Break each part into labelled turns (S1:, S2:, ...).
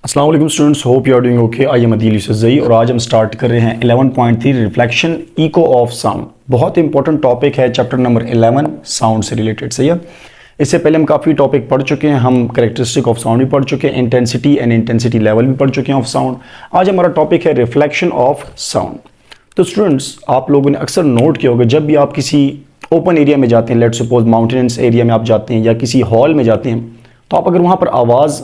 S1: अस्सलाम वालेकुम students, hope you are doing okay. I am Adeel Yousafzai और आज हम स्टार्ट कर रहे हैं 11.3 रिफ्लेक्शन इको ऑफ साउंड। बहुत इंपॉर्टेंट टॉपिक है, चैप्टर नंबर 11 साउंड से रिलेटेड। सही है। इससे पहले हम काफ़ी टॉपिक पढ़ चुके हैं। हम कैरेक्टरिस्टिक ऑफ साउंड भी पढ़ चुके हैं, इंटेंसिटी एंड इंटेंसिटी लेवल भी पढ़ चुके हैं ऑफ साउंड। आज हमारा टॉपिक है रिफ्लेक्शन ऑफ साउंड। तो स्टूडेंट्स, आप लोगों ने अक्सर नोट किया होगा, जब भी आप किसी ओपन एरिया में जाते हैं, लेट्स सपोज माउंटेन्स एरिया में आप जाते हैं या किसी हॉल में जाते हैं, तो आप अगर वहाँ पर आवाज़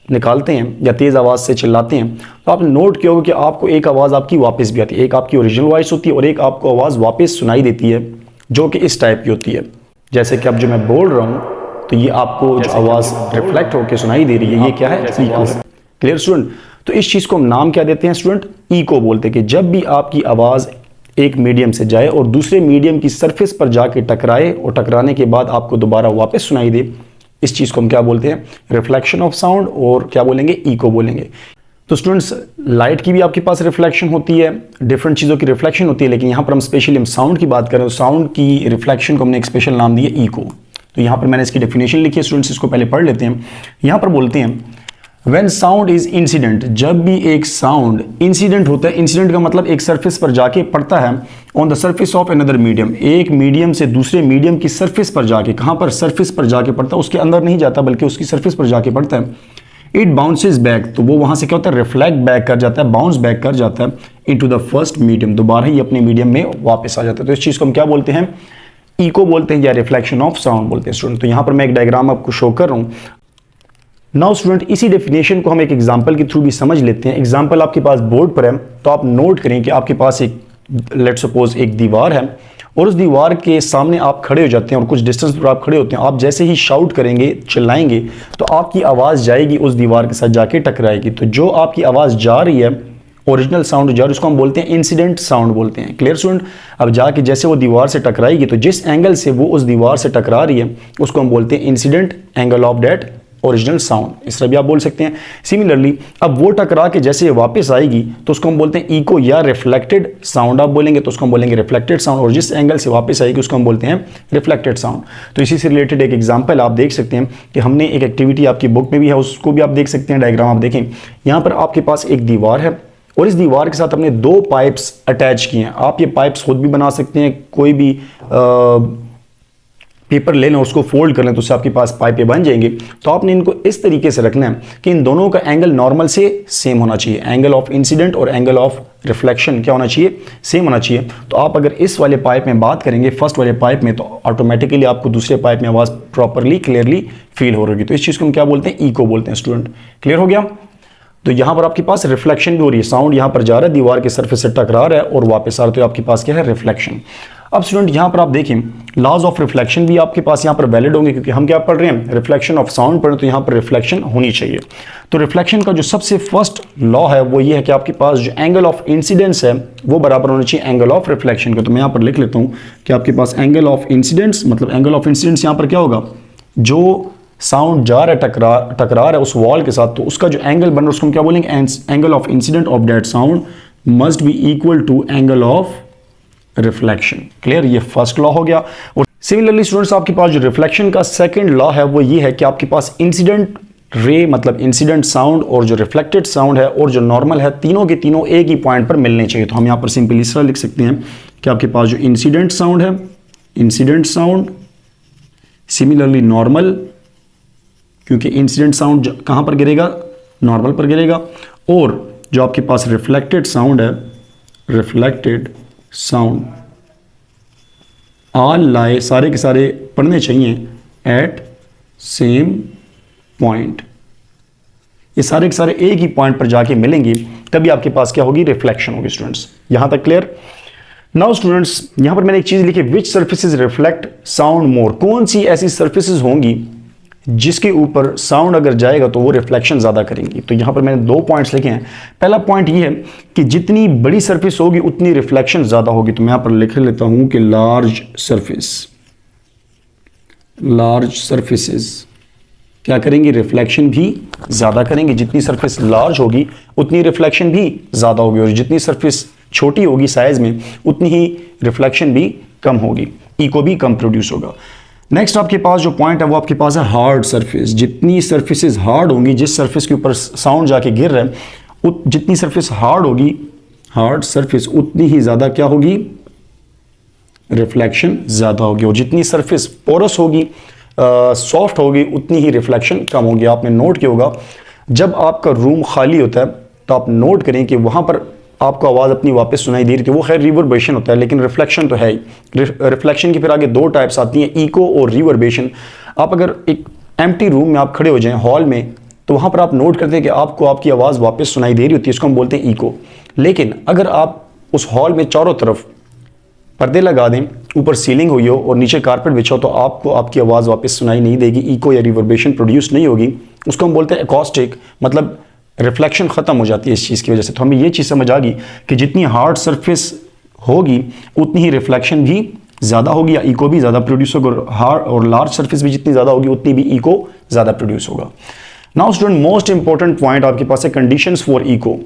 S1: निकालते हैं या तेज़ आवाज़ से चिल्लाते हैं तो आपने नोट किया होगा कि आपको एक आवाज़ आपकी वापस भी आती है। एक आपकी ओरिजिनल वॉइस होती है और एक आपको आवाज़ वापस सुनाई देती है जो कि इस टाइप की होती है। जैसे कि अब जो मैं बोल रहा हूँ तो ये आपको जो आवाज़ रिफ्लेक्ट होकर सुनाई दे रही है, ये क्या है? इको है। Clear student? तो इस चीज़ को हम नाम क्या देते हैं स्टूडेंट? इको बोलते हैं। कि जब भी आपकी आवाज़ एक मीडियम से जाए और दूसरे मीडियम की सरफेस पर जाके टकराए और टकराने के बाद आपको दोबारा वापस सुनाई दे, इस चीज़ को हम क्या बोलते हैं? Reflection of sound. और क्या बोलेंगे? इको बोलेंगे। तो स्टूडेंट्स, लाइट की भी आपके पास रिफ्लेक्शन होती है, डिफरेंट चीज़ों की रिफ्लेक्शन होती है, लेकिन यहाँ पर हम स्पेशली हम साउंड की बात करें तो साउंड की रिफ्लेक्शन को हमने एक स्पेशल नाम दिया इको। तो यहाँ पर मैंने इसकी डेफिनेशन लिखी है स्टूडेंट्स, इसको पहले पढ़ लेते हैं। यहाँ पर बोलते हैं When sound is incident, जब भी एक साउंड इंसिडेंट होता है, इंसिडेंट का मतलब एक सरफेस पर जाके पड़ता है, on the surface of another medium, एक मीडियम से दूसरे मीडियम की सरफेस पर जाके, कहाँ पर? सरफेस पर जाके पड़ता है, उसके अंदर नहीं जाता बल्कि उसकी सरफेस पर जाके पड़ता है। इट बाउंसेस बैक, तो वो वहाँ से क्या होता है? रिफ्लेक्ट बैक कर जाता है, बाउंस बैक कर जाता है इनटू द फर्स्ट मीडियम, दोबारा ही अपने मीडियम में वापस आ जाता है। तो इस चीज़ को हम क्या बोलते हैं? इको बोलते हैं या रिफ्लेक्शन ऑफ साउंड बोलते हैं स्टूडेंट। तो यहाँ पर मैं एक डायग्राम आपको शो कर रहा हूँ। नाउ स्टूडेंट, इसी डेफिनेशन को हम एक एग्जांपल के थ्रू भी समझ लेते हैं। एग्जांपल आपके पास बोर्ड पर है, तो आप नोट करें कि आपके पास एक लेट्स सपोज एक दीवार है और उस दीवार के सामने आप खड़े हो जाते हैं और कुछ डिस्टेंस पर आप खड़े होते हैं। आप जैसे ही शाउट करेंगे, चिल्लाएंगे, तो आपकी आवाज़ जाएगी उस दीवार के साथ जाके टकराएगी। तो जो आपकी आवाज़ जा रही है, ओरिजिनल साउंड जा रही है, उसको हम बोलते हैं इंसिडेंट साउंड बोलते हैं। Clear student? अब जाके जैसे वो दीवार से टकराएगी तो जिस एंगल से वो उस दीवार से टकरा रही है उसको हम बोलते हैं incident angle of that original sound. इस तरह भी आप बोल सकते हैं। सिमिलरली अब वो टकरा के जैसे वापस आएगी तो उसको हम बोलते हैं इको या रिफ्लेक्टेड साउंड। आप बोलेंगे तो उसको हम बोलेंगे रिफ्लेक्टेड साउंड, और जिस एंगल से वापस आएगी उसको हम बोलते हैं रिफ्लेक्टेड साउंड। तो इसी से रिलेटेड एक एग्जांपल आप देख सकते हैं कि हमने एक एक्टिविटी आपकी बुक में भी है, उसको भी आप देख सकते हैं। डायग्राम आप देखें, यहाँ पर आपके पास एक दीवार है और इस दीवार के साथ हमने दो पाइप्स अटैच किए हैं। आप ये पाइप्स खुद भी बना सकते हैं, कोई भी पेपर ले लें, उसको फोल्ड कर लें, तो उससे आपके पास पाइपें बन जाएंगे। तो आपने इनको इस तरीके से रखना है कि इन दोनों का एंगल नॉर्मल से सेम होना चाहिए। एंगल ऑफ इंसिडेंट और एंगल ऑफ रिफ्लेक्शन क्या होना चाहिए? सेम होना चाहिए। तो आप अगर इस वाले पाइप में बात करेंगे, फर्स्ट वाले पाइप में, तो ऑटोमेटिकली आपको दूसरे पाइप में आवाज़ प्रॉपरली क्लियरली फील हो रही है। तो इस चीज़ को हम क्या बोलते हैं? इको बोलते हैं स्टूडेंट। क्लियर हो गया? तो यहाँ पर आपके पास रिफ्लेक्शन भी हो रही है, साउंड यहाँ पर जा रहा है, दीवार के सरफेस से टकरा रहा है और वापस आ रहा है, तो आपके पास क्या है? रिफ्लेक्शन। अब स्टूडेंट यहाँ पर आप देखें, लॉज ऑफ रिफ्लेक्शन भी आपके पास यहाँ पर वैलिड होंगे, क्योंकि हम क्या पढ़ रहे हैं? रिफ्लेक्शन ऑफ साउंड पढ़ रहे हैं, तो यहाँ पर रिफ्लेक्शन होनी चाहिए। तो रिफ्लेक्शन का जो सबसे फर्स्ट लॉ है वो ये है कि आपके पास जो एंगल ऑफ इंसिडेंस है वो बराबर होना चाहिए एंगल ऑफ रिफ्लेक्शन का। तो मैं यहाँ पर लिख लेता हूँ कि आपके पास एंगल ऑफ इंसिडेंस, मतलब एंगल ऑफ इंसिडेंस यहाँ पर क्या होगा? जो साउंड जा रहा है, टकरा रहा है उस वॉल के साथ, तो उसका जो एंगल बन रहा है उसको हम क्या बोलेंगे? Angle of incident of that sound must be equal to angle of reflection. Clear? ये फर्स्ट लॉ हो गया। और सिमिलरली स्टूडेंट्स, आपके पास जो रिफ्लेक्शन का सेकंड लॉ है वो ये है कि आपके पास इंसिडेंट रे, मतलब इंसिडेंट साउंड, और जो रिफ्लेक्टेड साउंड है और जो नॉर्मल है, तीनों के तीनों एक ही पॉइंट पर मिलने चाहिए। तो हम यहाँ पर सिंपली इस तरह लिख सकते हैं कि आपके पास जो इंसिडेंट साउंड है, इंसिडेंट साउंड, सिमिलरली नॉर्मल, क्योंकि इंसिडेंट साउंड कहाँ पर गिरेगा? नॉर्मल पर गिरेगा। और जो आपके पास रिफ्लेक्टेड साउंड है, रिफ्लेक्टेड साउंड, ऑल लाए, सारे के सारे पढ़ने चाहिए एट सेम पॉइंट। ये सारे के सारे एक ही पॉइंट पर जाके मिलेंगे, तभी आपके पास क्या होगी? रिफ्लेक्शन होगी स्टूडेंट्स। यहां तक क्लियर? नाउ स्टूडेंट्स, यहां पर मैंने एक चीज लिखी, विच सर्फेसेस रिफ्लेक्ट साउंड मोर। कौन सी ऐसी सर्फेसेस होंगी जिसके ऊपर साउंड अगर जाएगा तो वो रिफ्लेक्शन ज़्यादा करेंगी। तो यहाँ पर मैंने दो पॉइंट्स लिखे हैं। पहला पॉइंट ये है कि जितनी बड़ी सरफेस होगी उतनी रिफ्लेक्शन ज़्यादा होगी। तो मैं यहाँ पर लिख लेता हूँ कि लार्ज सरफेसेस क्या करेंगे? रिफ्लेक्शन भी ज़्यादा करेंगे। जितनी सरफेस लार्ज होगी उतनी रिफ्लेक्शन भी ज़्यादा होगी, और जितनी सरफेस छोटी होगी साइज में उतनी ही रिफ्लेक्शन भी कम होगी, इको भी कम प्रोड्यूस होगा। नेक्स्ट आपके पास जो पॉइंट है वो आपके पास है हार्ड सरफेस। जितनी सरफेसेस हार्ड होंगी, जिस सरफेस के ऊपर साउंड जाके गिर रहा है, जितनी सरफेस हार्ड होगी, हार्ड सरफेस, उतनी ही ज़्यादा क्या होगी, रिफ्लेक्शन ज़्यादा होगी। और जितनी सरफेस पोरस होगी, सॉफ्ट होगी, उतनी ही रिफ्लेक्शन कम होगी। आपने नोट किया होगा जब आपका रूम खाली होता है तो आप नोट करें कि वहाँ पर आपको आवाज़ अपनी वापस सुनाई दे रही थी, वो खैर रिवर्बेशन होता है, लेकिन रिफ्लेक्शन तो है ही। रिफ्लेक्शन की फिर आगे दो टाइप्स आती हैं, इको और रिवर्बेशन। आप अगर एक एम्प्टी रूम में आप खड़े हो जाएं, हॉल में, तो वहाँ पर आप नोट करते हैं कि आपको आपकी आवाज़ वापस सुनाई दे रही होती है, इसको हम बोलते हैं इको। लेकिन अगर आप उस हॉल में चारों तरफ पर्दे लगा दें, ऊपर सीलिंग हुई हो और नीचे कारपेट बिछा हो, तो आपको आपकी आवाज़ वापस सुनाई नहीं देगी, इको या रिवर्बेशन प्रोड्यूस नहीं होगी। उसको हम बोलते हैं एकॉस्टिक, मतलब रिफ्लेक्शन ख़त्म हो जाती है इस चीज़ की वजह से। तो हमें ये चीज़ समझ आ गई कि जितनी हार्ड सरफेस होगी उतनी ही रिफ्लेक्शन भी ज़्यादा होगी या इको भी ज़्यादा प्रोड्यूस होगा। हार्ड और लार्ज सरफेस भी जितनी ज़्यादा होगी उतनी भी इको ज़्यादा प्रोड्यूस होगा। Now student, most important point आपके पास है कंडीशंस फॉर इको।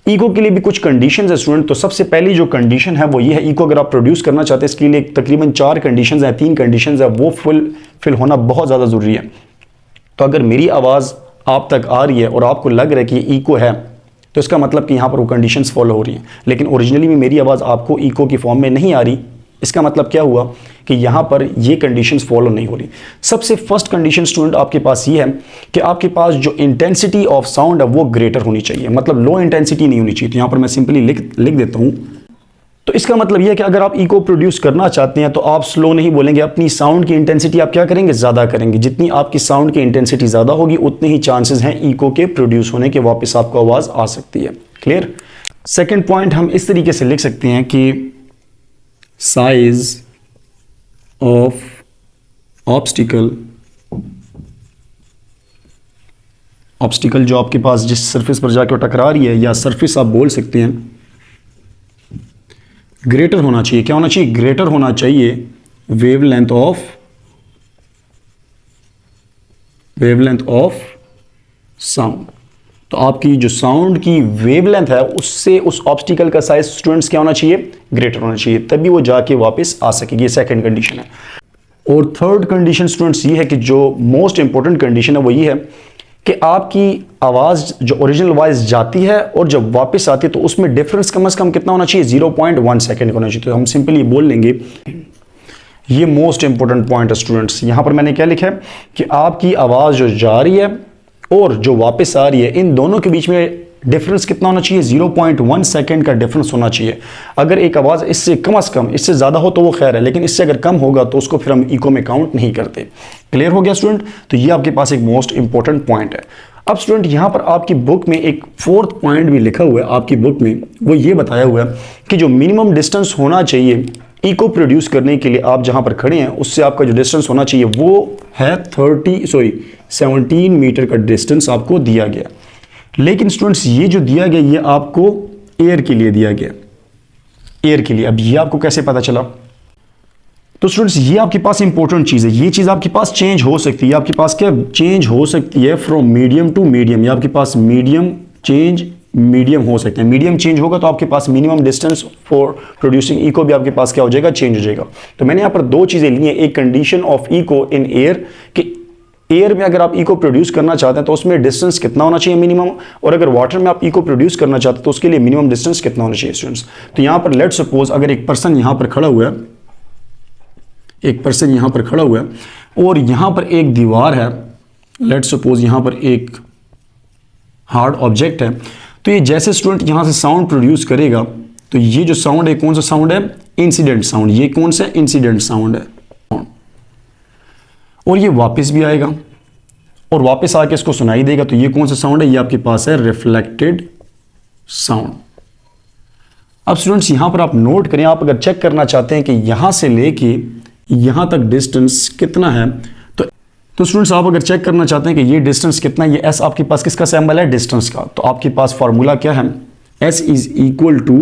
S1: इको के लिए भी कुछ कंडीशंस है स्टूडेंट। तो सबसे पहली जो कंडीशन है वो ये है, इको अगर आप प्रोड्यूस करना चाहते हैं इसके लिए तकरीबन 4 कंडीशंस हैं, 3 कंडीशंस है, वो फुल होना बहुत ज़्यादा ज़रूरी है। तो अगर मेरी आवाज़ आप तक आ रही है और आपको लग रहा है कि ये इको है, तो इसका मतलब कि यहाँ पर वो कंडीशंस फॉलो हो रही हैं। लेकिन ओरिजिनली में मेरी आवाज़ आपको इको की फॉर्म में नहीं आ रही, इसका मतलब क्या हुआ कि यहाँ पर ये कंडीशंस फॉलो नहीं हो रही। सबसे फर्स्ट कंडीशन स्टूडेंट आपके पास ये है कि आपके पास जो इंटेंसिटी ऑफ साउंड है वो ग्रेटर होनी चाहिए, मतलब लो इंटेंसिटी नहीं होनी चाहिए। तो यहाँ पर मैं सिंपली लिख देता हूँ। तो इसका मतलब यह है कि अगर आप इको प्रोड्यूस करना चाहते हैं तो आप स्लो नहीं बोलेंगे, अपनी साउंड की इंटेंसिटी आप क्या करेंगे, ज़्यादा करेंगे। जितनी आपकी साउंड की इंटेंसिटी ज़्यादा होगी उतने ही चांसेस हैं इको के प्रोड्यूस होने के, वापस आपको आवाज़ आ सकती है। क्लियर। सेकेंड पॉइंट हम इस तरीके से लिख सकते हैं कि साइज ऑफ ऑब्स्टिकल, ऑब्स्टिकल जो आपके पास जिस सरफेस पर जाकर टकरा रही है, या सरफेस आप बोल सकते हैं, ग्रेटर होना चाहिए। क्या होना चाहिए, ग्रेटर होना चाहिए वेवलेंथ ऑफ साउंड। तो आपकी जो साउंड की वेवलेंथ है उससे उस ऑब्स्टिकल का साइज स्टूडेंट्स क्या होना चाहिए, ग्रेटर होना चाहिए, तभी वो जाके वापस आ सकेगी। ये सेकंड कंडीशन है। और थर्ड कंडीशन स्टूडेंट्स ये है कि जो मोस्ट इंपॉर्टेंट कंडीशन है वो ये है कि आपकी आवाज़ जो ओरिजिनल वॉइस जाती है और जब वापस आती है तो उसमें डिफरेंस कम से कम कितना होना चाहिए, 0.1 सेकेंड का होना चाहिए। तो हम सिंपली बोल लेंगे, ये मोस्ट इंपॉर्टेंट पॉइंट है स्टूडेंट्स। यहां पर मैंने क्या लिखा है कि आपकी आवाज़ जो जा रही है और जो वापस आ रही है, इन दोनों के बीच में डिफरेंस कितना होना चाहिए, 0.1 सेकेंड का डिफरेंस होना चाहिए। अगर एक आवाज़ इससे कम से कम, इससे ज़्यादा हो तो वो खैर है, लेकिन इससे अगर कम होगा तो उसको फिर हम इको में काउंट नहीं करते। क्लियर हो गया स्टूडेंट। तो ये आपके पास एक मोस्ट इंपॉर्टेंट पॉइंट है। अब स्टूडेंट यहाँ पर आपकी बुक में एक फोर्थ पॉइंट भी लिखा हुआ है, आपकी बुक में वो ये बताया हुआ है कि जो मिनिमम डिस्टेंस होना चाहिए इको प्रोड्यूस करने के लिए, आप जहाँ पर खड़े हैं उससे आपका जो डिस्टेंस होना चाहिए वो है 17 मीटर का डिस्टेंस आपको दिया गया। लेकिन स्टूडेंट्स ये जो दिया गया ये आपको एयर के लिए दिया गया, एयर के लिए। अब ये आपको कैसे पता चला? तो स्टूडेंट्स ये आपके पास इंपॉर्टेंट चीज़ है, ये चीज़ आपके पास चेंज हो सकती है। आपके पास क्या चेंज हो सकती है, फ्रॉम मीडियम टू मीडियम, या आपके पास मीडियम हो सकते हैं। मीडियम चेंज होगा तो आपके पास minimum distance for producing echo भी आपके पास क्या हो जाएगा, चेंज हो जाएगा। तो मैंने यहाँ पर दो चीज़ें ली हैं, एक condition of echo in air, कि एयर में अगर आप इको प्रोड्यूस करना चाहते हैं तो उसमें डिस्टेंस कितना होना चाहिए मिनिमम, और अगर वाटर में आप इको प्रोड्यूस करना चाहते हैं तो उसके लिए मिनिमम डिस्टेंस कितना होना चाहिए स्टूडेंट्स। तो यहाँ पर लेट्स सपोज अगर एक पर्सन यहाँ पर खड़ा हुआ है, एक पर्सन यहाँ पर खड़ा हुआ है और यहाँ पर एक दीवार है, लेट्स सपोज यहाँ पर एक हार्ड ऑब्जेक्ट है, तो ये जैसे स्टूडेंट यहाँ से साउंड प्रोड्यूस करेगा तो ये जो साउंड है कौन सा साउंड है, इंसिडेंट साउंड। ये कौन सा इंसिडेंट साउंड है, और ये वापस भी आएगा और वापस आके इसको सुनाई देगा, तो ये कौन सा साउंड है, ये आपके पास है रिफ्लेक्टेड साउंड। अब स्टूडेंट्स यहाँ पर आप नोट करें, आप अगर चेक करना चाहते हैं कि यहाँ से लेके यहाँ तक डिस्टेंस कितना है, तो स्टूडेंट्स आप अगर चेक करना चाहते हैं कि ये डिस्टेंस कितना है, ये एस आपके पास किसका सिंबल है, डिस्टेंस का, तो आपके पास फार्मूला क्या है, S is equal to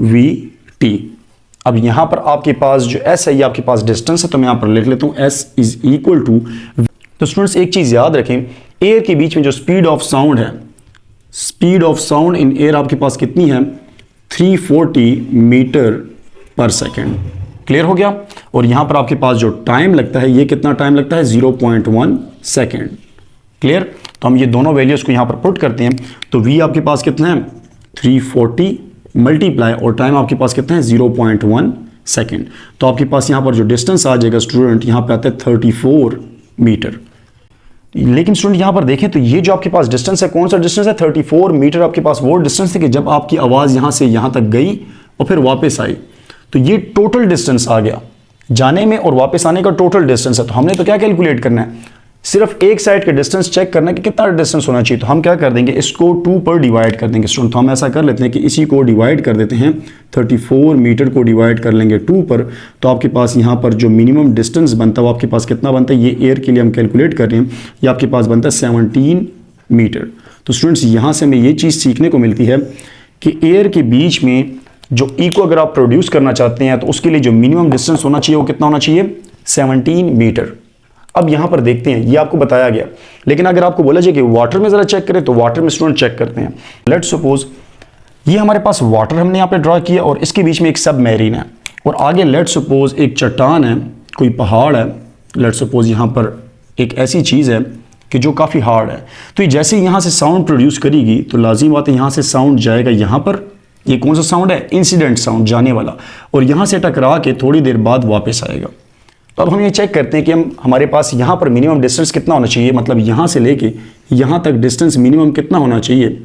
S1: V T. अब यहाँ पर आपके पास जो एस है ये आपके पास डिस्टेंस है, तो मैं यहाँ पर लिख लेता हूँ एस इज इक्वल टू। तो स्टूडेंट्स एक चीज़ याद रखें, एयर के बीच में जो स्पीड ऑफ साउंड है, speed of sound in air आपके पास कितनी है, 340 मीटर पर सेकेंड। क्लियर हो गया। और यहाँ पर आपके पास जो टाइम लगता है, ये कितना टाइम लगता है, 0.1 सेकेंड। क्लियर? तो हम ये दोनों वैल्यूज़ को यहाँ पर पुट करते हैं, तो v आपके पास कितना है 340 मल्टीप्लाई और टाइम आपके पास कितना है 0.1 सेकेंड। तो आपके पास यहाँ पर जो डिस्टेंस आ जाएगा स्टूडेंट, यहाँ पे आता है 34 मीटर। लेकिन स्टूडेंट यहाँ पर देखें तो ये जो आपके पास डिस्टेंस है, कौन सा डिस्टेंस है, 34 मीटर आपके पास वो डिस्टेंस है कि जब आपकी आवाज़ यहाँ से यहाँ तक गई और फिर वापस आई, तो ये टोटल डिस्टेंस आ गया, जाने में और वापस आने का टोटल डिस्टेंस है। तो हमने तो क्या कैलकुलेट करना है, सिर्फ एक साइड का डिस्टेंस चेक करना है कि कितना डिस्टेंस होना चाहिए। तो हम क्या कर देंगे, इसको 2 पर डिवाइड कर देंगे स्टूडेंट। तो हम ऐसा कर लेते हैं कि इसी को डिवाइड कर देते हैं, 34 मीटर को डिवाइड कर लेंगे 2 पर, तो आपके पास यहाँ पर जो मिनिमम डिस्टेंस बनता है वो आपके पास कितना बनता है, ये एयर के लिए हम कैलकुलेट कर रहे हैं, ये आपके पास बनता है 17 मीटर। तो स्टूडेंट्स यहाँ से हमें ये चीज़ सीखने को मिलती है कि एयर के बीच में जो इको अगर आप प्रोड्यूस करना चाहते हैं तो उसके लिए जो मिनिमम डिस्टेंस होना चाहिए वो कितना होना चाहिए, 17 मीटर। अब यहाँ पर देखते हैं, ये आपको बताया गया, लेकिन अगर आपको बोला जाए कि वाटर में ज़रा चेक करें, तो वाटर में स्टूडेंट चेक करते हैं। लेट्स सपोज ये हमारे पास वाटर हमने यहाँ पे ड्रा किया और इसके बीच में एक सब मैरीन है, और आगे लेट्स सपोज एक चट्टान है, कोई पहाड़ है, लेट्स सपोज यहाँ पर एक ऐसी चीज़ है कि जो काफ़ी हार्ड है। तो ये जैसे यहाँ से साउंड प्रोड्यूस करेगी तो लाजिम बात है यहाँ से साउंड जाएगा यहाँ पर, ये कौन सा साउंड है, इंसिडेंट साउंड, जाने वाला, और यहाँ से टकरा के थोड़ी देर बाद वापस आएगा। तो अब हम ये चेक करते हैं कि हमारे पास यहाँ पर मिनिमम डिस्टेंस कितना होना चाहिए, मतलब यहाँ से लेके यहाँ तक डिस्टेंस मिनिमम कितना होना चाहिए,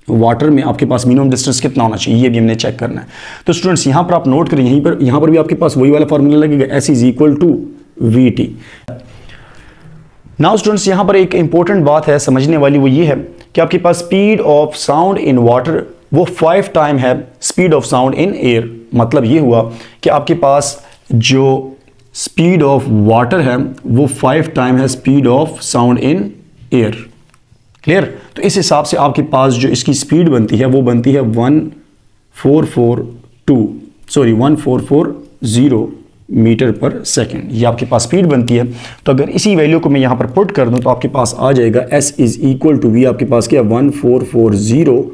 S1: वाटर में आपके पास मिनिमम डिस्टेंस कितना होना चाहिए, ये भी हमने चेक करना है। तो स्टूडेंट्स यहाँ पर आप नोट करें, यहाँ पर भी आपके पास वही वाला फॉर्मूला लगेगा, S is equal to VT। Now students यहाँ पर एक इंपॉर्टेंट बात है समझने वाली, वो ये है कि आपके पास speed of sound in water वो 5 टाइम है speed of sound in air. मतलब ये हुआ कि आपके पास जो स्पीड ऑफ वाटर है वो 5 टाइम है speed of sound in air. Clear? तो इस हिसाब से आपके पास जो इसकी स्पीड बनती है वो बनती है 1440 मीटर पर सेकेंड, ये आपके पास स्पीड बनती है। तो अगर इसी वैल्यू को मैं यहाँ पर पुट कर दूँ तो आपके पास आ जाएगा S is equal to V, आपके पास क्या 1440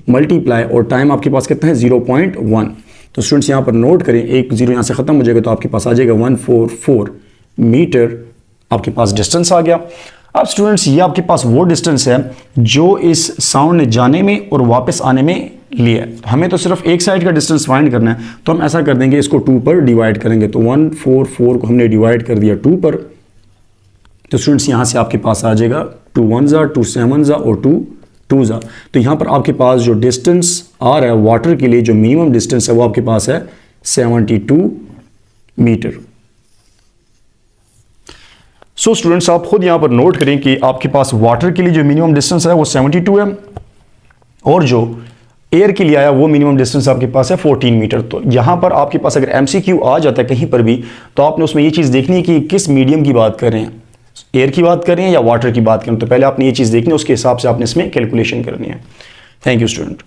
S1: मल्टीप्लाई और टाइम आपके पास कितना है 0.1। तो स्टूडेंट्स यहाँ पर नोट करें, एक जीरो यहाँ से ख़त्म हो जाएगा तो आपके पास आ जाएगा 144 मीटर, आपके पास डिस्टेंस आ गया। अब स्टूडेंट्स ये आपके पास वो डिस्टेंस है जो इस साउंड ने जाने में और वापस आने में लिया है। हमें तो सिर्फ एक साइड का डिस्टेंस फाइंड करना है, तो हम ऐसा कर देंगे, इसको 2 पर डिवाइड करेंगे। तो 144 को हमने डिवाइड कर दिया 2 पर, तो स्टूडेंट्स यहाँ से आपके पास आ जाएगा 2 1 2 7 और 2 2 जा। तो यहाँ पर आपके पास जो डिस्टेंस आ रहा है वाटर के लिए, जो मिनिमम डिस्टेंस है वो आपके पास है 72 मीटर। सो स्टूडेंट्स आप खुद यहाँ पर नोट करें कि आपके पास वाटर के लिए जो मिनिमम डिस्टेंस है वो 72 है, और जो एयर के लिए आया वो मिनिमम डिस्टेंस आपके पास है 14 मीटर। तो यहाँ पर आपके पास अगर MCQ आ जाता है कहीं पर भी, तो आपने उसमें ये चीज़ देखनी है कि किस मीडियम की बात कर रहे हैं, एयर की बात कर रहे हैं या वाटर की बात करें। तो पहले आपने ये चीज़ देखनी है, उसके हिसाब से आपने इसमें कैलकुलेशन करनी है। Thank you student.